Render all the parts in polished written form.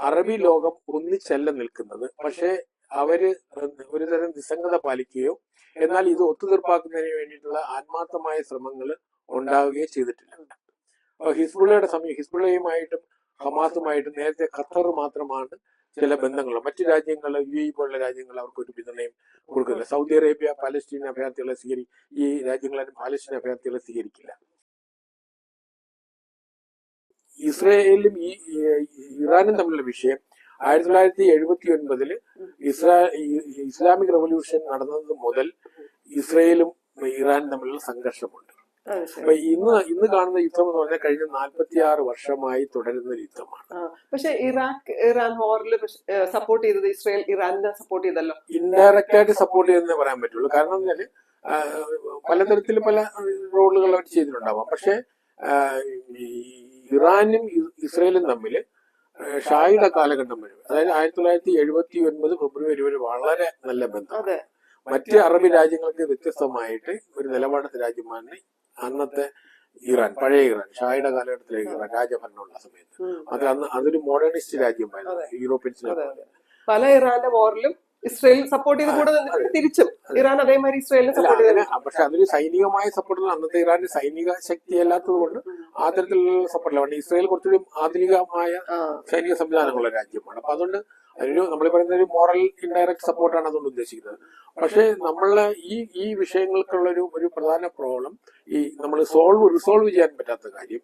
അറബി ലോകം ഒന്നിച്ചല്ല നിൽക്കുന്നത്. പക്ഷേ അവര് ഒരു തരം നിസ്സംഗത പാലിക്കുകയോ എന്നാൽ ഇത് ഒത്തുതീർപ്പാക്കുന്നതിന് വേണ്ടിയിട്ടുള്ള ആത്മാർത്ഥമായ ശ്രമങ്ങൾ ഉണ്ടാവുകയോ ചെയ്തിട്ടില്ല. ഹിസ്ബുള്ളയുടെ സമയം ഹിസ്ബുള്ളയുമായിട്ടും ഹമാസുമായിട്ടും നേരത്തെ ഖത്തർ മാത്രമാണ് ചില ബന്ധങ്ങൾ. മറ്റു രാജ്യങ്ങൾ UAE പോലുള്ള രാജ്യങ്ങൾ അവർക്ക് ഒരു പിന്തുണയും കൊടുക്കുന്നില്ല. സൗദി അറേബ്യ പാലസ്തീൻ അഭയാർത്ഥികളെ ഈ രാജ്യങ്ങളാരും പാലസ്തീൻ അഭയാർത്ഥികളെ സ്വീകരിക്കില്ല. ഇസ്രായേലും ഇറാനും തമ്മിലുള്ള വിഷയം 1979 ഇസ്ലാമിക് റവല്യൂഷൻ നടന്നത് മുതൽ ഇസ്രായേലും ഇറാനും തമ്മിലുള്ള സംഘർഷമുണ്ട്. അപ്പൊ ഇന്ന് കാണുന്ന യുദ്ധം എന്ന് പറഞ്ഞാൽ കഴിഞ്ഞ 46 വർഷമായി തുടരുന്ന ഒരു യുദ്ധമാണ്. പക്ഷെ ഇറാൻ വാറിൽ സപ്പോർട്ട് ചെയ്തത് ഇസ്രായേൽ ഇറാനെ സപ്പോർട്ട് ചെയ്തല്ലോ. ഇൻഡയറക്റ്റ് ആയിട്ട് സപ്പോർട്ട് ചെയ്തെന്നേ പറയാൻ പറ്റുള്ളൂ. കാരണം എന്തായാലും പലതരത്തിൽ പല റോളുകൾ അവർ ചെയ്തിട്ടുണ്ടാവാം. പക്ഷെ ഇറാനും ഇസ്രായേലും തമ്മിൽ ഷായുടെ കാലഘട്ടം വരും, അതായത് 1979 ഫെബ്രുവരി വരെ വളരെ നല്ല ബന്ധം. മറ്റ് അറബി രാജ്യങ്ങൾക്ക് വ്യത്യസ്തമായിട്ട് ഒരു നിലപാടത്തെ രാജ്യമാണ് അന്നത്തെ ഇറാൻ, പഴയ ഇറാൻ, ഷായുടെ കാലഘട്ടത്തിലെ ഇറാൻ രാജഭരണമുള്ള സമയത്ത്. അതൊരു മോഡേണിസ്റ്റ് രാജ്യമായിരുന്നു യൂറോപ്യൻസിനെ. പല ഇറാന്റെ വാറിലും ഇസ്രായേൽ സപ്പോർട്ട് ചെയ്ത് കൂടെ തിരിച്ചും ഇറാൻ അതേമാതിരി ഇസ്രായേലിനെ സപ്പോർട്ട് ചെയ്തു. പക്ഷെ അതൊരു സൈനികമായ സപ്പോർട്ട് അന്നത്തെ ഇറാന്റെ സൈനിക ശക്തി അല്ലാത്തത് കൊണ്ട് ആ തരത്തിലുള്ള സപ്പോർട്ടില്ല. ഇസ്രായേൽ കുറച്ചുകൂടി ആധുനികമായ സൈനിക സംവിധാനങ്ങളുള്ള രാജ്യമാണ്. അപ്പൊ അതുകൊണ്ട് അതിന് നമ്മൾ പറയുന്ന ഒരു മോറൽ ഇൻഡയറക്റ്റ് സപ്പോർട്ടാണ് അതുകൊണ്ട് ഉദ്ദേശിക്കുന്നത്. പക്ഷെ നമ്മളെ ഈ വിഷയങ്ങൾക്കുള്ള ഒരു പ്രധാന പ്രോബ്ലം നമ്മൾ റിസോൾവ് ചെയ്യാൻ പറ്റാത്ത കാര്യം,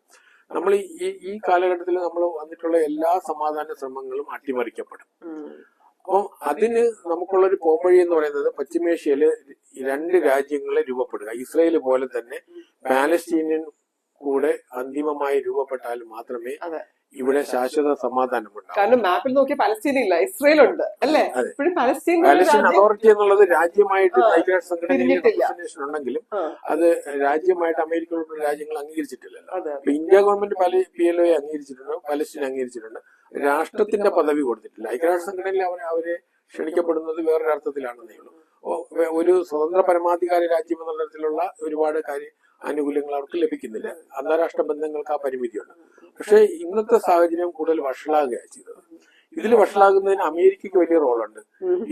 നമ്മൾ ഈ കാലഘട്ടത്തിൽ നമ്മൾ വന്നിട്ടുള്ള എല്ലാ സമാധാന ശ്രമങ്ങളും അട്ടിമറിക്കപ്പെടും. അപ്പം അതിന് നമുക്കുള്ളൊരു പോംവഴി എന്ന് പറയുന്നത് പശ്ചിമേഷ്യയില് 2 രാജ്യങ്ങളെ രൂപപ്പെടുക. ഇസ്രായേൽ പോലെ തന്നെ പാലസ്തീനിയൻ കൂടെ അന്തിമമായി രൂപപ്പെട്ടാൽ മാത്രമേ ഇവിടെ ശാശ്വത സമാധാനം ഉണ്ടാവും. കാരണം മാപ്പിൽ നോക്കിയ പലസ്തീൻ ഇല്ല, ഇസ്രായേൽ ഉണ്ട് അല്ലേ? പാലസ്തീൻ അതോറിറ്റി എന്നുള്ളത് രാജ്യമായിട്ട് ഐക്യരാഷ്ട്ര സംഘടനയിൽ റെപ്രസെന്റേഷൻ ഉണ്ടെങ്കിലും അത് രാജ്യമായിട്ട് അമേരിക്ക ഉൾപ്പെടെ രാജ്യങ്ങൾ അംഗീകരിച്ചിട്ടില്ലല്ലോ. അപ്പൊ ഇന്ത്യ ഗവൺമെന്റ് PLO അംഗീകരിച്ചിട്ടുണ്ട്, പലസ്തീൻ അംഗീകരിച്ചിട്ടുണ്ട്. രാഷ്ട്രത്തിന്റെ പദവി കൊടുത്തിട്ടില്ല. ഐക്യരാഷ്ട്ര സംഘടനയിൽ അവരെ ക്ഷണിക്കപ്പെടുന്നത് വേറൊരർത്ഥത്തിലാണെന്നേ ഉള്ളൂ. ഒരു സ്വതന്ത്ര പരമാധികാര രാജ്യം എന്ന തരത്തിലുള്ള ഒരുപാട് ആനുകൂല്യങ്ങൾ അവർക്ക് ലഭിക്കുന്നില്ല. അന്താരാഷ്ട്ര ബന്ധങ്ങൾക്ക് ആ പരിമിതിയുണ്ട്. പക്ഷെ ഇന്നത്തെ സാഹചര്യം കൂടുതൽ വഷളാകുകയാണ് ചെയ്തത്. ഇതിൽ വഷളാകുന്നതിന് അമേരിക്കയ്ക്ക് വലിയ റോളുണ്ട്,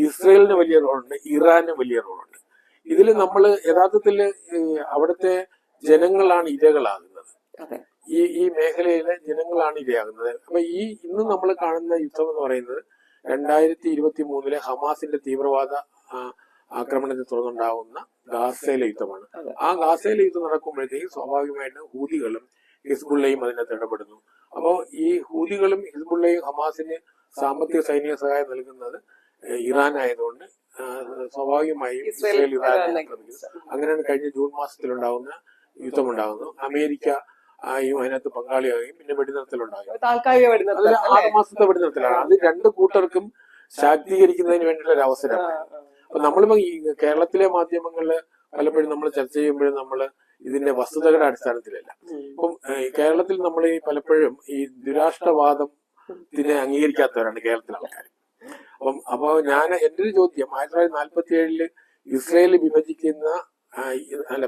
ഇസ്രായേലിന് വലിയ റോളുണ്ട്, ഇറാന് വലിയ റോളുണ്ട്. ഇതിൽ നമ്മൾ യഥാർത്ഥത്തിൽ അവിടുത്തെ ജനങ്ങളാണ് ഇരകളാകുന്നത്. ഈ മേഖലയിലെ ജനങ്ങളാണ് ഇരയാകുന്നത്. അപ്പൊ ഇന്ന് നമ്മൾ കാണുന്ന യുദ്ധം എന്ന് പറയുന്നത് 2023 ഹമാസിന്റെ തീവ്രവാദ ആക്രമണത്തെ തുടർന്നുണ്ടാകുന്ന ഗാസയിലെ യുദ്ധമാണ്. ആ ഗാസയിലെ യുദ്ധം നടക്കുമ്പോഴത്തേക്ക് സ്വാഭാവികമായിട്ടും ഹൂതികളും ഹിസ്ബുള്ളയും അതിനകത്ത് ഇടപെടുന്നു. അപ്പോൾ ഈ ഹൂതികളും ഹിസ്ബുള്ളയും ഹമാസിന് സാമ്പത്തിക സൈനിക സഹായം നൽകുന്നത് ഇറാൻ ആയതുകൊണ്ട് സ്വാഭാവികമായും ഇസ്രായേൽ ഇറാനെ ആക്രമിക്കുന്നു. അങ്ങനെയാണ് കഴിഞ്ഞ ജൂൺ മാസത്തിലുണ്ടാകുന്ന യുദ്ധമുണ്ടാകുന്നു. അമേരിക്ക അതിനകത്ത് പങ്കാളിയാകുകയും പിന്നെ വെടിനിർത്തലുണ്ടാകും. 6 മാസത്തെ വെടിനിർത്തലാണ്. അത് 2 കൂട്ടർക്കും ശാക്തീകരിക്കുന്നതിന് വേണ്ടിയുള്ള ഒരു അവസരമാണ്. അപ്പൊ നമ്മളിപ്പോ കേരളത്തിലെ മാധ്യമങ്ങളില് പലപ്പോഴും നമ്മൾ ചർച്ച ചെയ്യുമ്പോഴും നമ്മൾ ഇതിന്റെ വസ്തുതകളുടെ അടിസ്ഥാനത്തിലല്ല. ഇപ്പം കേരളത്തിൽ നമ്മൾ പലപ്പോഴും ഈ ദുരാഷ്ട്രവാദത്തിനെ അംഗീകരിക്കാത്തവരാണ് കേരളത്തിലെ ആൾക്കാർ. അപ്പൊ എന്റെ ഒരു ചോദ്യം, 1947 ഇസ്രായേൽ വിഭജിക്കുന്ന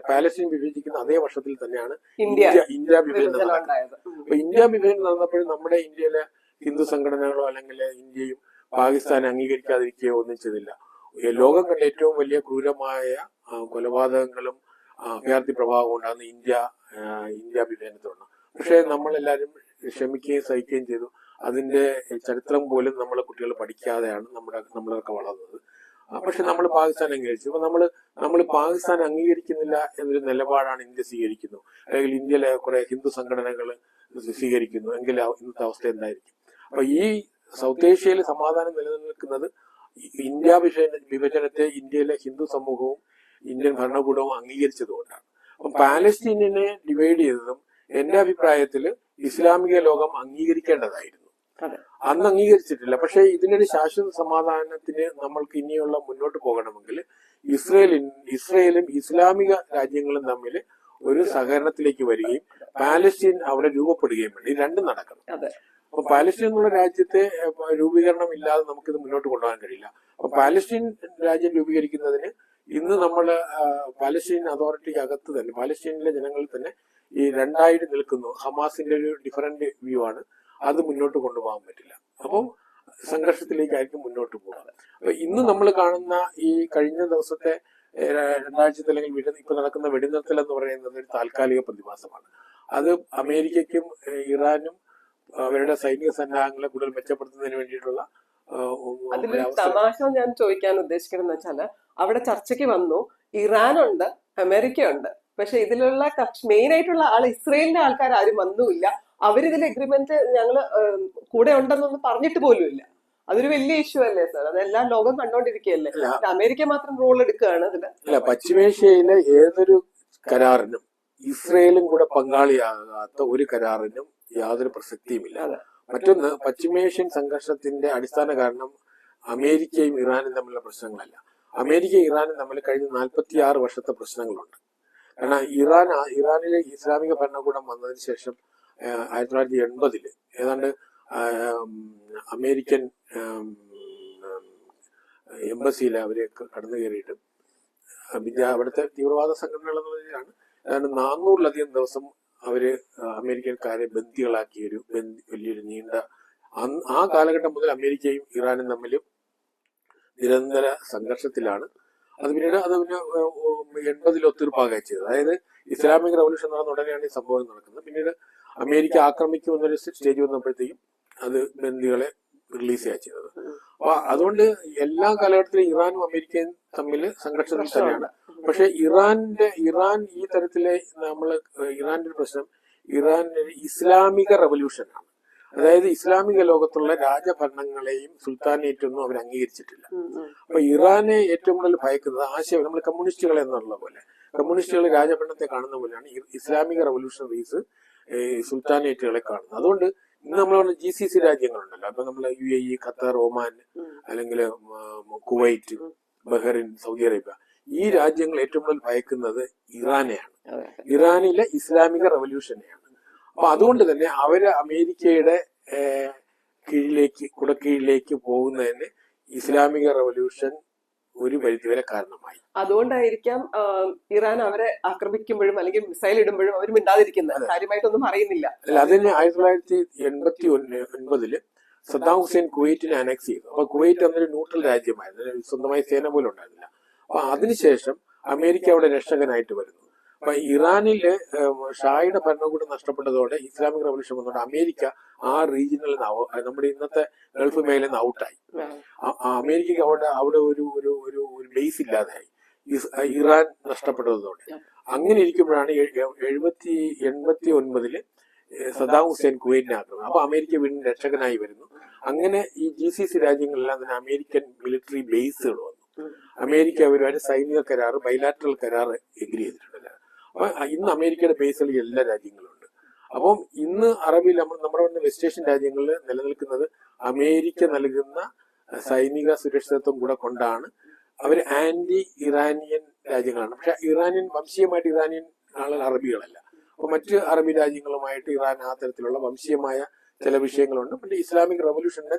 പാലസ്തീൻ വിഭജിക്കുന്ന അതേ വർഷത്തിൽ തന്നെയാണ് ഇന്ത്യ വിഭജനം നടന്നത്. അപ്പൊ ഇന്ത്യ വിഭജനം നടന്നപ്പോഴും നമ്മുടെ ഇന്ത്യയിലെ ഹിന്ദു സംഘടനകളോ അല്ലെങ്കിൽ ഇന്ത്യയും പാകിസ്ഥാനെ അംഗീകരിക്കാതിരിക്കുകയോ ഒന്നും ചെയ്തില്ല. ലോകം കണ്ട ഏറ്റവും വലിയ ക്രൂരമായ കൊലപാതകങ്ങളും അഭയാർത്ഥി പ്രഭാവം ഉണ്ടാകുന്ന ഇന്ത്യ വിഭജനത്തിലാണ്. പക്ഷെ നമ്മളെല്ലാവരും ക്ഷമിക്കുകയും സഹിക്കുകയും ചെയ്തു. അതിന്റെ ചരിത്രം പോലും നമ്മളെ കുട്ടികൾ പഠിക്കാതെയാണ് നമ്മളൊക്കെ വളർന്നത്. പക്ഷെ നമ്മൾ പാകിസ്ഥാൻ അംഗീകരിച്ചു. അപ്പൊ നമ്മൾ പാകിസ്ഥാൻ അംഗീകരിക്കുന്നില്ല എന്നൊരു നിലപാടാണ് ഇന്ത്യ സ്വീകരിക്കുന്നു, അല്ലെങ്കിൽ ഇന്ത്യയിലെ കുറെ ഹിന്ദു സംഘടനകൾ സ്വീകരിക്കുന്നു എങ്കിൽ ഇന്നത്തെ അവസ്ഥ എന്തായിരിക്കും? അപ്പൊ ഈ സൗത്ത് ഏഷ്യയിൽ സമാധാനം നിലനിൽക്കുന്നത് ഇന്ത്യ വിഭജനത്തെ ഇന്ത്യയിലെ ഹിന്ദു സമൂഹവും ഇന്ത്യൻ ഭരണകൂടവും അംഗീകരിച്ചതുകൊണ്ടാണ്. അപ്പൊ പാലസ്തീനിനെ ഡിവൈഡ് ചെയ്തതും എന്റെ അഭിപ്രായത്തിൽ ഇസ്ലാമിക ലോകം അംഗീകരിക്കേണ്ടതായിരുന്നു. അന്ന് അംഗീകരിച്ചിട്ടില്ല. പക്ഷെ ഇതിനൊരു ശാശ്വത സമാധാനത്തിന് നമ്മൾക്ക് ഇനിയുള്ള മുന്നോട്ട് പോകണമെങ്കിൽ ഇസ്രയേലും ഇസ്ലാമിക രാജ്യങ്ങളും തമ്മിൽ ഒരു സഹകരണത്തിലേക്ക് വരികയും പാലസ്തീൻ അവിടെ രൂപപ്പെടുകയും വേണം. ഈ രണ്ടും നടക്കണം. അപ്പൊ പാലസ്തീൻ എന്നുള്ള രാജ്യത്തെ രൂപീകരണം ഇല്ലാതെ നമുക്കിത് മുന്നോട്ട് കൊണ്ടുപോകാൻ കഴിയില്ല. അപ്പൊ പാലസ്തീൻ രാജ്യം രൂപീകരിക്കുന്നതിന് ഇന്ന് നമ്മൾ പാലസ്തീൻ അതോറിറ്റിക്ക് അകത്ത് തന്നെ പാലസ്തീനിലെ ജനങ്ങളിൽ തന്നെ ഈ 2 നിൽക്കുന്നു. ഹമാസിന്റെ ഒരു ഡിഫറന്റ് വ്യൂ ആണ്. അത് മുന്നോട്ട് കൊണ്ടുപോകാൻ പറ്റില്ല. അപ്പം സംഘർഷത്തിലേക്കായിരിക്കും മുന്നോട്ട് പോകുന്നത്. അപ്പൊ ഇന്ന് നമ്മൾ കാണുന്ന ഈ കഴിഞ്ഞ ദിവസത്തെ രണ്ടാഴ്ചത്തെ അല്ലെങ്കിൽ ഇപ്പൊ നടക്കുന്ന വെടിനിർത്തൽ എന്ന് പറയുന്നത് ഒരു താൽക്കാലിക പ്രതിഭാസമാണ്. അത് അമേരിക്കയ്ക്കും ഇറാനും അവരുടെ സൈനിക സന്നാഹങ്ങളെ കൂടുതൽ മെച്ചപ്പെടുത്തുന്നതിന് വേണ്ടിയിട്ടുള്ള അതിലൊരു തമാശ ഞാൻ ചോദിക്കാൻ ഉദ്ദേശിക്കുന്നത് വെച്ചാല് അവിടെ ചർച്ചയ്ക്ക് വന്നു ഇറാനുണ്ട്, അമേരിക്കയുണ്ട്, പക്ഷെ ഇതിലുള്ള മെയിൻ ആയിട്ടുള്ള ആൾ ഇസ്രയേലിന്റെ ആൾക്കാർ ആരും വന്നുമില്ല. അവരിതിൽ എഗ്രിമെന്റ് ഞങ്ങള് കൂടെ ഉണ്ടെന്നൊന്നും പറഞ്ഞിട്ട് പോലും ഇല്ല. അതൊരു വലിയ ഇഷ്യൂ അല്ലേ സാർ? അതെല്ലാം ലോകം കണ്ടോണ്ടിരിക്കുകയല്ലേ? അമേരിക്ക മാത്രം റോൾ എടുക്കുകയാണ് അതില്. അല്ല, പശ്ചിമേഷ്യയിലെ ഏതൊരു കരാറിനും ഇസ്രയേലും കൂടെ പങ്കാളിയാകാത്ത ഒരു കരാറിനും യാതൊരു പ്രസക്തിയുമില്ല. മറ്റൊന്ന്, പശ്ചിമേഷ്യൻ സംഘർഷത്തിന്റെ അടിസ്ഥാന കാരണം അമേരിക്കയും ഇറാനും തമ്മിലുള്ള പ്രശ്നങ്ങളല്ല. അമേരിക്കയും ഇറാനും തമ്മിൽ കഴിഞ്ഞ 46 വർഷത്തെ പ്രശ്നങ്ങളുണ്ട്. കാരണം ഇറാനിലെ ഇസ്ലാമിക ഭരണകൂടം വന്നതിന് ശേഷം 1980 ഏതാണ്ട് അമേരിക്കൻ എംബസിയിൽ അവരെ കടന്നു കയറിയിട്ട് അവിടുത്തെ തീവ്രവാദ സംഘടനകൾ എന്നുള്ളതിലാണ് ഏതാണ്ട് 400-ലധികം ദിവസം അവര് അമേരിക്കൻകാരെ ബന്ദികളാക്കിയ ഒരു വലിയൊരു നീണ്ട ആ കാലഘട്ടം മുതൽ അമേരിക്കയും ഇറാനും തമ്മിലും നിരന്തര സംഘർഷത്തിലാണ്. അത് പിന്നീട് 80-ൽ ഒത്തുതീർപ്പാകുകയും ചെയ്തത്. അതായത് ഇസ്ലാമിക് റവല്യൂഷൻ നടന്ന ഉടനെയാണ് ഈ സംഭവം നടക്കുന്നത്. പിന്നീട് അമേരിക്ക ആക്രമിക്കുമെന്നൊരു സ്റ്റേജ് വന്നപ്പോഴത്തേക്കും അത് ബന്ദികളെ റിലീസ് ചെയ്യുക ചെയ്തത്. അപ്പൊ അതുകൊണ്ട് എല്ലാ കാലഘട്ടത്തിലും ഇറാനും അമേരിക്കയും തമ്മിൽ സംഘർഷത്തിൽ തന്നെയാണ്. പക്ഷെ ഇറാൻ ഈ തരത്തിലെ ഇറാന്റെ പ്രശ്നം ഇറാന്റെ ഇസ്ലാമിക റവല്യൂഷനാണ്. അതായത് ഇസ്ലാമിക ലോകത്തുള്ള രാജഭരണങ്ങളെയും സുൽത്താനേറ്റൊന്നും അവർ അംഗീകരിച്ചിട്ടില്ല. അപ്പൊ ഇറാനെ ഏറ്റവും കൂടുതൽ ഭയക്കുന്നത് ആശയം നമ്മൾ കമ്മ്യൂണിസ്റ്റുകൾ എന്നുള്ള പോലെ, കമ്മ്യൂണിസ്റ്റുകൾ രാജഭരണത്തെ കാണുന്ന പോലെയാണ് ഇസ്ലാമിക റവല്യൂഷണറീസ് സുൽത്താനേറ്റുകളെ കാണുന്നത്. അതുകൊണ്ട് ഇന്ന് നമ്മൾ GCC രാജ്യങ്ങളുണ്ടല്ലോ, അപ്പൊ നമ്മൾ UAE, ഖത്തർ, ഒമാൻ, അല്ലെങ്കിൽ കുവൈറ്റ്, ബഹ്റിൻ, സൗദി അറേബ്യ, ഈ രാജ്യങ്ങൾ ഏറ്റവും കൂടുതൽ ഭയക്കുന്നത് ഇറാനെയാണ്, ഇറാനിലെ ഇസ്ലാമിക റവല്യൂഷനെയാണ്. അപ്പൊ അതുകൊണ്ട് തന്നെ അവര് അമേരിക്കയുടെ കുടക്കീഴിലേക്ക് പോകുന്നതിന് ഇസ്ലാമിക റവല്യൂഷൻ ഒരു പരിധിവരെ കാരണമായി. അതുകൊണ്ടായിരിക്കാം ഇറാൻ അവരെ ആക്രമിക്കുമ്പോഴും അല്ലെങ്കിൽ മിസൈൽ ഇടുമ്പോഴും അവർ മിണ്ടാതിരിക്കുന്നത്, കാര്യമായിട്ടൊന്നും അറിയുന്നില്ല. അല്ല, അതിന് 1989 സദ്ദാം ഹുസൈൻ കുവൈറ്റിനെ അനക്സ് ചെയ്തു. അപ്പൊ കുവൈറ്റ് അന്നൊരു ന്യൂട്രൽ രാജ്യമായിരുന്നു, സ്വന്തമായി സേന പോലും ഉണ്ടായിരുന്നില്ല. അപ്പൊ അതിനുശേഷം അമേരിക്ക അവിടെ രക്ഷകനായിട്ട് വരുന്നു. അപ്പൊ ഇറാനില് ഷായുടെ ഭരണകൂടം നഷ്ടപ്പെട്ടതോടെ ഇസ്ലാമിക് റവല്യൂഷൻ വന്നതോടെ അമേരിക്ക ആ റീജിയനിൽ നിന്ന് നമ്മുടെ ഇന്നത്തെ ഗൾഫ് മേഖലയിൽ നിന്ന് ഔട്ടായി. അമേരിക്കക്ക് അവിടെ ഒരു ബേസ് ഇല്ലാതായി ഇറാൻ നഷ്ടപ്പെട്ടതോടെ. അങ്ങനെ ഇരിക്കുമ്പോഴാണ് 1989 സദ്ദാം ഹുസൈൻ കുവൈറ്റിനെ ആക്രമണം. അപ്പൊ അമേരിക്ക വീണ്ടും രക്ഷകനായി വരുന്നു. അങ്ങനെ ഈ GCC രാജ്യങ്ങളിലെല്ലാം തന്നെ അമേരിക്കൻ മിലിറ്ററി ബേസുകൾ വന്നു. അമേരിക്ക അവരുമായിട്ട് സൈനിക കരാർ, ബൈലാറ്ററൽ കരാർ എഗ്രി ചെയ്തിട്ടുണ്ടല്ലോ. അപ്പൊ ഇന്ന് അമേരിക്കയുടെ ബേസുകളിൽ എല്ലാ രാജ്യങ്ങളും ഉണ്ട്. അപ്പം ഇന്ന് അറബിൽ നമ്മുടെ വെസ്റ്റ് ഏഷ്യൻ രാജ്യങ്ങളിൽ നിലനിൽക്കുന്നത് അമേരിക്ക നൽകുന്ന സൈനിക സുരക്ഷിതത്വം കൂടെ കൊണ്ടാണ്. അവർ ആന്റി ഇറാനിയൻ രാജ്യങ്ങളാണ്. പക്ഷെ വംശീയമായിട്ട് ഇറാനിയൻ ആളുകൾ അറബികളല്ല. അപ്പൊ മറ്റ് അറബി രാജ്യങ്ങളുമായിട്ട് ഇറാൻ ആ തരത്തിലുള്ള വംശീയമായ ചില വിഷയങ്ങളുണ്ട്. പിന്നെ ഇസ്ലാമിക് റവല്യൂഷന്റെ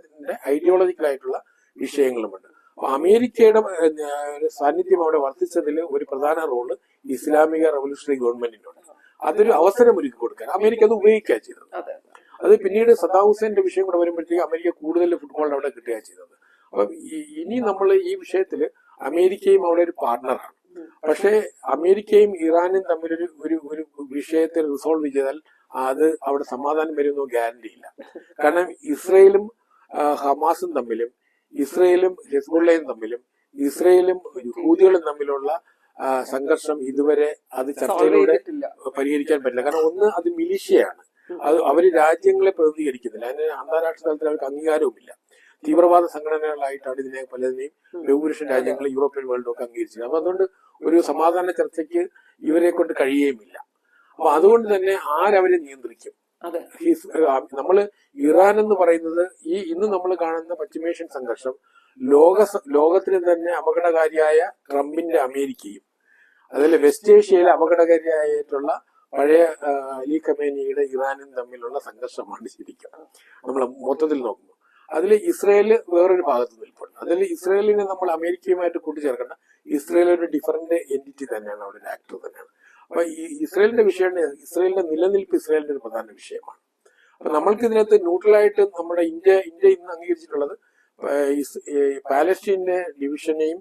ഐഡിയോളജിക്കലായിട്ടുള്ള വിഷയങ്ങളുമുണ്ട്. അപ്പൊ അമേരിക്കയുടെ സാന്നിധ്യം അവിടെ വർദ്ധിച്ചതിൽ ഒരു പ്രധാന റോള് ഇസ്ലാമിക റവല്യൂഷണറി ഗവൺമെന്റിനുണ്ട്. അതൊരു അവസരം ഒരുക്കി കൊടുക്കാൻ അമേരിക്ക അത് ഉപയോഗിക്കുക ചെയ്തത്. അത് പിന്നീട് സദ്ദാം ഹുസൈന്റെ വിഷയം കൂടെ വരുമ്പോഴത്തേക്ക് അമേരിക്ക കൂടുതൽ ഫുട്ബോൾ അവിടെ കിട്ടുക ചെയ്തത്. അപ്പൊ ഇനി നമ്മൾ ഈ വിഷയത്തിൽ അമേരിക്കയും അവിടെ ഒരു പാർട്ണറാണ്. പക്ഷേ അമേരിക്കയും ഇറാനും തമ്മിലൊരു ഒരു വിഷയത്തെ റിസോൾവ് ചെയ്താൽ അത് അവിടെ സമാധാനം വരുമെന്നോ ഗ്യാരണ്ടി ഇല്ല. കാരണം ഇസ്രയേലും ഹമാസും തമ്മിലും ഇസ്രയേലും ഹെസ്ബുള്ളയും തമ്മിലും ഇസ്രയേലും യഹൂദികളും തമ്മിലുള്ള സംഘർഷം ഇതുവരെ അത് ചർച്ചയിലൂടെ പരിഹരിക്കാൻ പറ്റില്ല. കാരണം ഒന്ന്, അത് മിലിഷ്യയാണ്, അത് അവര് രാജ്യങ്ങളെ പ്രതിനിധീകരിക്കുന്നില്ല, അതിന് അന്താരാഷ്ട്ര തലത്തിൽ അവർക്ക് അംഗീകാരവുമില്ല. തീവ്രവാദ സംഘടനകളായിട്ടാണ് ഇതിനെ പലതിനെയും ബഹുഭൂരിപക്ഷം രാജ്യങ്ങൾ, യൂറോപ്യൻ വേൾഡും ഒക്കെ അംഗീകരിച്ചത്. അപ്പൊ അതുകൊണ്ട് ഒരു സമാധാന ചർച്ചയ്ക്ക് ഇവരെ കൊണ്ട് കഴിയുകയുമില്ല. അപ്പൊ അതുകൊണ്ട് തന്നെ ആരവരെ നിയന്ത്രിക്കും? നമ്മള് ഇറാൻ എന്ന് പറയുന്നത് ഇന്ന് നമ്മൾ കാണുന്ന പശ്ചിമേഷ്യൻ സംഘർഷം ലോകത്തിന് തന്നെ അപകടകാരിയായ ട്രംപിന്റെ അമേരിക്കയും, അതിൽ വെസ്റ്റ് ഏഷ്യയിലെ അപകടകാരിയായിട്ടുള്ള പഴയ അലി ഖമേനിയുടെ ഇറാനും തമ്മിലുള്ള സംഘർഷമാണ് ശരിക്കും നമ്മൾ മൊത്തത്തിൽ നോക്കുമ്പോൾ. അതിൽ ഇസ്രയേല് വേറൊരു ഭാഗത്ത് നിൽപ്പുണ്ട്. അതിൽ ഇസ്രയേലിനെ നമ്മൾ അമേരിക്കയുമായിട്ട് കൂട്ടിച്ചേർക്കേണ്ട. ഇസ്രയേൽ ഒരു ഡിഫറന്റ് എൻറ്റിറ്റി തന്നെയാണ്, അവിടെ ഒരു ആക്ടർ തന്നെയാണ്. അപ്പൊ ഈ ഇസ്രയേലിന്റെ വിഷയം, ഇസ്രയേലിന്റെ നിലനിൽപ്പ് ഇസ്രയേലിന്റെ ഒരു പ്രധാന വിഷയമാണ്. അപ്പൊ നമ്മൾക്ക് ഇതിനകത്ത് ന്യൂട്രലായിട്ട് നമ്മുടെ ഇന്ത്യ ഇന്ന് അംഗീകരിച്ചിട്ടുള്ളത് പാലസ്റ്റീന്റെ ഡിവിഷനെയും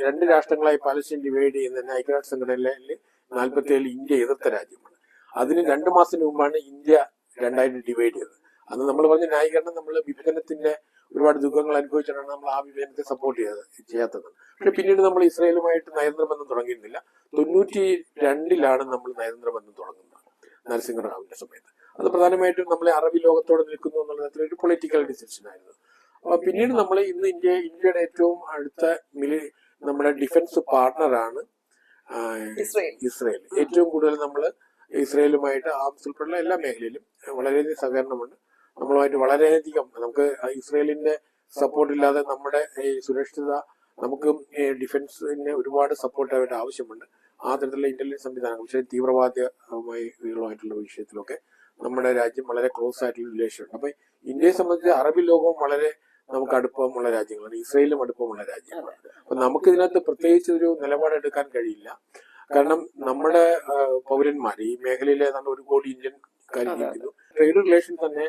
രണ്ട് രാഷ്ട്രങ്ങളായി പാലസ്റ്റീൻ ഡിവൈഡ് ചെയ്യുന്ന ഐക്യരാഷ്ട്ര സംഘടനയിൽ 47 ഇന്ത്യ എതിർത്ത രാജ്യമാണ്. അതിന് 2 മാസത്തിന് മുമ്പാണ് ഇന്ത്യ രണ്ടായിട്ട് ഡിവൈഡ് ചെയ്തത്. അന്ന് നമ്മൾ പറഞ്ഞ ന്യായീകരണം നമ്മൾ വിഭജനത്തിന്റെ ഒരുപാട് ദുഃഖങ്ങൾ അനുഭവിച്ചിട്ടാണ് നമ്മൾ ആ വിഭജനത്തെ സപ്പോർട്ട് ചെയ്യാത്തത്. പക്ഷെ പിന്നീട് നമ്മൾ ഇസ്രായേലുമായിട്ട് നയതന്ത്രബന്ധം തുടങ്ങിയിരുന്നില്ല. 92-ലാണ് നമ്മൾ നയതന്ത്രബന്ധം തുടങ്ങുന്നത് നരസിംഹറാവുവിന്റെ സമയത്ത്. അത് പ്രധാനമായിട്ടും നമ്മളെ അറബി ലോകത്തോട് നിൽക്കുന്നു എന്നുള്ള ഒരു പൊളിറ്റിക്കൽ ഡിസിഷൻ ആയിരുന്നു. പിന്നീട് നമ്മൾ ഇന്ന് ഇന്ത്യയുടെ ഏറ്റവും അടുത്ത നമ്മുടെ ഡിഫൻസ് പാർട്ണറാണ് ഇസ്രായേൽ. ഏറ്റവും കൂടുതൽ നമ്മൾ ഇസ്രായേലുമായിട്ട് ആംസ് ഉൾപ്പെടെയുള്ള എല്ലാ മേഖലയിലും വളരെയധികം സഹകരണമുണ്ട്. നമ്മളുമായിട്ട് വളരെയധികം നമുക്ക് ഇസ്രായേലിന്റെ സപ്പോർട്ട് ഇല്ലാതെ നമ്മുടെ സുരക്ഷിതത നമുക്ക് ഡിഫൻസിന് ഒരുപാട് സപ്പോർട്ട് ആയിട്ട് ആവശ്യമുണ്ട്. ആ തരത്തിലുള്ള ഇന്റലിജൻസ് സംവിധാനങ്ങൾ, പക്ഷേ തീവ്രവാദികളുമായിട്ടുള്ള വിഷയത്തിലൊക്കെ നമ്മുടെ രാജ്യം വളരെ ക്ലോസ് ആയിട്ടുള്ള റിലേഷൻ ഉണ്ട്. അപ്പൊ ഇന്ത്യയെ സംബന്ധിച്ച് അറബി ലോകവും വളരെ നമുക്ക് അടുപ്പമുള്ള രാജ്യങ്ങളാണ്, ഇസ്രായേലും അടുപ്പമുള്ള രാജ്യങ്ങളാണ്. അപ്പൊ നമുക്ക് ഇതിനകത്ത് പ്രത്യേകിച്ച് ഒരു നിലപാടെടുക്കാൻ കഴിയില്ല. കാരണം നമ്മുടെ പൗരന്മാർ ഈ മേഖലയിലെ ഏതാണ്ട് 1 കോടി ഇന്ത്യൻകാർ ജീവിക്കുന്നു. ട്രേഡ് റിലേഷൻ തന്നെ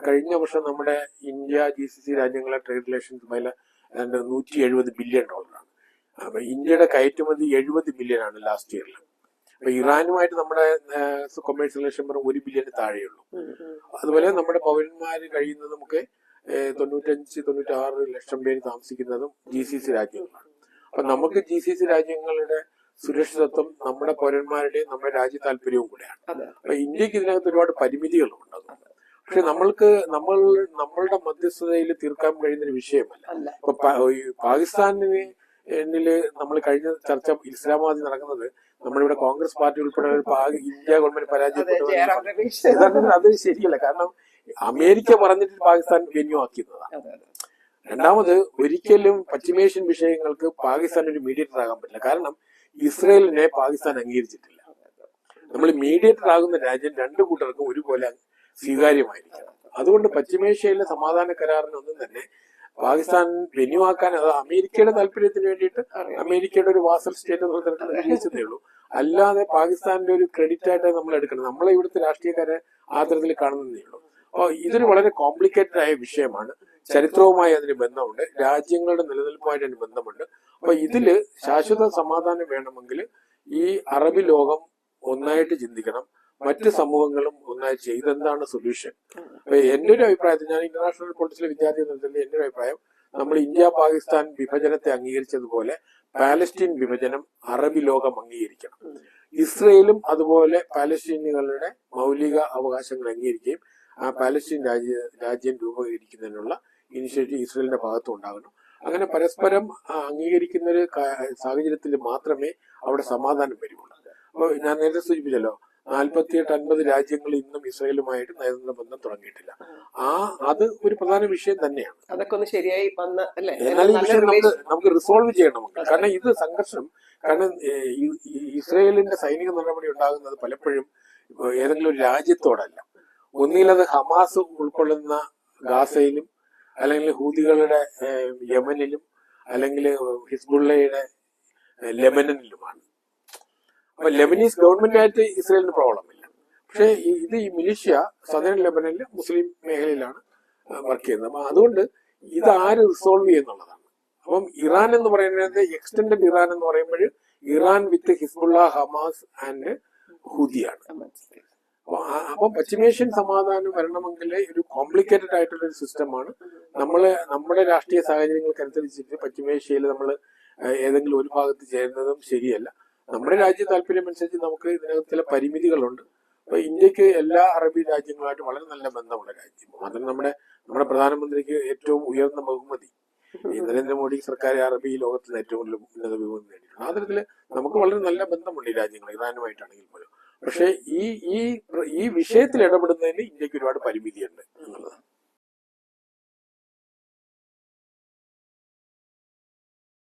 കഴിഞ്ഞ വർഷം നമ്മുടെ ഇന്ത്യ GCC രാജ്യങ്ങളെ ട്രേഡ് റിലേഷൻസ് $170 ബില്യൺ. അപ്പൊ ഇന്ത്യയുടെ കയറ്റുമതി 70 ബില്യൺ ആണ് ലാസ്റ്റ് ഇയറിൽ. അപ്പൊ ഇറാനുമായിട്ട് നമ്മുടെ കൊമേഴ്സ്യൽ റിലേഷൻ വെറും 1 ബില്യന് താഴെയുള്ളൂ. അതുപോലെ നമ്മുടെ പൗരന്മാർ കഴിയുന്നത് നമുക്ക് 95-96 ലക്ഷം പേര് താമസിക്കുന്നതും GCC രാജ്യങ്ങളാണ്. അപ്പൊ നമുക്ക് GCC രാജ്യങ്ങളുടെ സുരക്ഷിതത്വം നമ്മുടെ പൗരന്മാരുടെയും നമ്മുടെ രാജ്യ താല്പര്യവും കൂടെയാണ്. അപ്പൊ ഇന്ത്യക്ക് ഇതിനകത്ത് ഒരുപാട് പരിമിതികളുണ്ട്. പക്ഷെ നമ്മളുടെ മധ്യസ്ഥതയിൽ തീർക്കാൻ കഴിയുന്നൊരു വിഷയമല്ല. ഇപ്പൊ പാകിസ്ഥാനില് നമ്മൾ കഴിഞ്ഞ ചർച്ച ഇസ്ലാമാബാദിൽ നടക്കുന്നത് നമ്മളിവിടെ കോൺഗ്രസ് പാർട്ടി ഉൾപ്പെടെ ഇന്ത്യ ഗവൺമെന്റ് പരാജയപ്പെട്ടു. അത് ശരിയല്ല. കാരണം അമേരിക്ക പറഞ്ഞിട്ട് പാകിസ്ഥാൻ വെന്യൂ ആക്കിയതാണ്. രണ്ടാമത്, ഒരിക്കലും പശ്ചിമേഷ്യൻ വിഷയങ്ങൾക്ക് പാകിസ്ഥാൻ ഒരു മീഡിയേറ്റർ ആകാൻ പറ്റില്ല. കാരണം ഇസ്രയേലിനെ പാകിസ്ഥാൻ അംഗീകരിച്ചിട്ടില്ല. നമ്മൾ മീഡിയേറ്റർ ആകുന്ന രാജ്യം രണ്ടു കൂട്ടർക്കും ഒരുപോലെ സ്വീകാര്യമായിരിക്കണം. അതുകൊണ്ട് പശ്ചിമേഷ്യയിലെ സമാധാന കരാറിനൊന്നും തന്നെ പാകിസ്ഥാൻ വെന്യൂ ആക്കാൻ, അത് അമേരിക്കയുടെ താല്പര്യത്തിന് വേണ്ടിയിട്ട് അമേരിക്കയുടെ ഒരു വാസൽ സ്റ്റേറ്റ് എന്ന തരത്തിൽ അംഗീകരിച്ചതേ ഉള്ളൂ. അല്ലാതെ പാകിസ്ഥാന്റെ ഒരു ക്രെഡിറ്റ് ആയിട്ട് നമ്മൾ എടുക്കണം. നമ്മളെ ഇവിടുത്തെ രാഷ്ട്രീയക്കാരെ ആ തരത്തിൽ കാണുന്നതേ ഉള്ളൂ. അപ്പോൾ ഇതൊരു വളരെ കോംപ്ലിക്കേറ്റഡ് ആയ വിഷയമാണ്. ചരിത്രവുമായി അതിന് ബന്ധമുണ്ട്, രാജ്യങ്ങളുടെ നിലനിൽപ്പുമായിട്ട് അതിന് ബന്ധമുണ്ട്. അപ്പൊ ഇതില് ശാശ്വത സമാധാനം വേണമെങ്കിൽ ഈ അറബി ലോകം ഒന്നായിട്ട് ചിന്തിക്കണം, മറ്റ് സമൂഹങ്ങളും ഒന്നായി ഇതെന്താണ് സൊല്യൂഷൻ. അപ്പൊ എന്റെ ഒരു അഭിപ്രായത്തിൽ, ഞാൻ ഇന്റർനാഷണൽ പൊളിറ്റിക്സിലെ വിദ്യാർത്ഥി എന്ന നിലയിൽ എന്റെ ഒരു അഭിപ്രായം, നമ്മൾ ഇന്ത്യ പാകിസ്ഥാൻ വിഭജനത്തെ അംഗീകരിച്ചതുപോലെ പാലസ്തീൻ വിഭജനം അറബി ലോകം അംഗീകരിക്കണം. ഇസ്രയേലും അതുപോലെ പാലസ്തീനികളുടെ മൗലിക അവകാശങ്ങൾ അംഗീകരിക്കുകയും ആ പാലസ്തീൻ രാജ്യം രൂപീകരിക്കുന്നതിനുള്ള ഇനിഷ്യേറ്റീവ് ഇസ്രയേലിന്റെ ഭാഗത്തും ഉണ്ടാകണം. അങ്ങനെ പരസ്പരം അംഗീകരിക്കുന്ന ഒരു സാഹചര്യത്തിൽ മാത്രമേ അവിടെ സമാധാനം വരുള്ളൂ. അപ്പൊ ഞാൻ നേരത്തെ സൂചിപ്പിച്ചല്ലോ, 48-50 രാജ്യങ്ങൾ ഇന്നും ഇസ്രയേലുമായിട്ട് നയതന്ത്ര ബന്ധം തുടങ്ങിയിട്ടില്ല. അത് ഒരു പ്രധാന വിഷയം തന്നെയാണ്. അതൊക്കെ ഒന്ന് ശരിയായി എന്നാൽ ഈ വിഷയം നമുക്ക് റിസോൾവ് ചെയ്യണം. കാരണം ഇത് സംഘർഷം, കാരണം ഇസ്രയേലിന്റെ സൈനിക നടപടി ഉണ്ടാകുന്നത് പലപ്പോഴും ഏതെങ്കിലും ഒരു രാജ്യത്തോടല്ല. ഒന്നുകിൽ അത് ഹമാസ് ഉൾക്കൊള്ളുന്ന ഗാസയിലും, അല്ലെങ്കിൽ ഹൂതികളുടെ യമനിലും, അല്ലെങ്കിൽ ഹിസ്ബുള്ളയുടെ ലെബനനിലുമാണ്. അപ്പൊ ലെബനീസ് ഗവൺമെന്റായിട്ട് ഇസ്രയേലിന് പ്രോബ്ലം ഇല്ല. പക്ഷെ ഇത് ഈ മിലിഷ്യ സദേൺ ലെബനനിലെ മുസ്ലിം മേഖലയിലാണ് വർക്ക് ചെയ്യുന്നത്. അപ്പൊ അതുകൊണ്ട് ഇത് ആര് റിസോൾവ് ചെയ്യുന്നുള്ളതാണ്. അപ്പം ഇറാൻ എന്ന് പറയുന്നത്, എക്സ്റ്റൻഡഡ് ഇറാൻ എന്ന് പറയുമ്പോൾ Iran with Hezbollah, Hamas and ഹൂതിയാണ്. അപ്പം പശ്ചിമേഷ്യൻ സമാധാനം വരണമെങ്കിൽ ഒരു കോംപ്ലിക്കേറ്റഡ് ആയിട്ടുള്ള ഒരു സിസ്റ്റമാണ്. നമ്മുടെ രാഷ്ട്രീയ സാഹചര്യങ്ങൾക്കനുസരിച്ചിട്ട് പശ്ചിമേഷ്യയിൽ നമ്മൾ ഏതെങ്കിലും ഒരു ഭാഗത്ത് ചേരുന്നതും ശരിയല്ല. നമ്മുടെ രാജ്യ താല്പര്യം അനുസരിച്ച് നമുക്ക് ഇതിനകത്ത് ചില പരിമിതികളുണ്ട്. അപ്പൊ ഇന്ത്യക്ക് എല്ലാ അറബി രാജ്യങ്ങളുമായിട്ട് വളരെ നല്ല ബന്ധമുള്ള രാജ്യം. അതിന് നമ്മുടെ പ്രധാനമന്ത്രിക്ക് ഏറ്റവും ഉയർന്ന ബഹുമതി ഈ നരേന്ദ്രമോദി സർക്കാർ അറബി ലോകത്തിൽ ഏറ്റവും കൂടുതൽ ഉന്നത ബഹുമതി നേടിയിട്ടുണ്ട്. ആ തരത്തില് നമുക്ക് വളരെ നല്ല ബന്ധമുണ്ട് ഈ രാജ്യങ്ങൾ, ഇറാനുമായിട്ടാണെങ്കിൽ പോലും. പക്ഷെ ഈ വിഷയത്തിൽ ഇടപെടുന്നതിന് ഇന്ത്യക്ക് ഒരുപാട് പരിമിതിയുണ്ട് എന്നുള്ളത്.